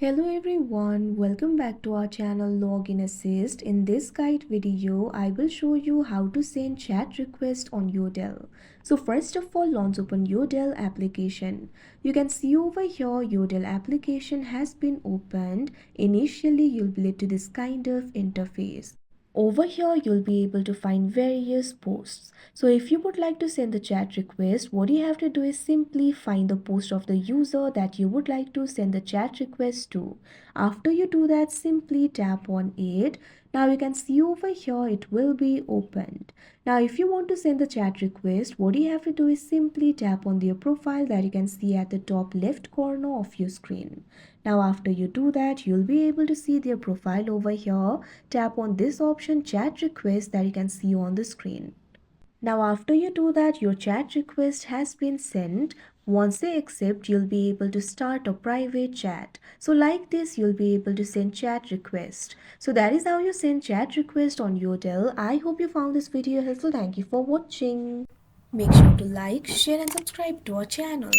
Hello everyone, welcome back to our channel Login Assist. In this guide video, I will show you how to send chat request on Jodel. So first of all, launch open Jodel application. You can see over here Jodel application has been opened. Initially, you'll be led to this kind of interface. Over here, you'll be able to find various posts. So if you would like to send the chat request, what you have to do is simply find the post of the user that you would like to send the chat request to. After you do that, simply tap on it. Now you can see over here it will be opened. Now if you want to send the chat request, what you have to do is simply tap on their profile that you can see at the top left corner of your screen. Now after you do that, you'll be able to see their profile over here. Tap on this option chat request that you can see on the screen. Now after you do that, your chat request has been sent. Once they accept, you'll be able to start a private chat. So like this, you'll be able to send chat request. So that is how you send chat request on Jodel. I hope you found this video helpful. Thank you for watching. Make sure to like, share and subscribe to our channel.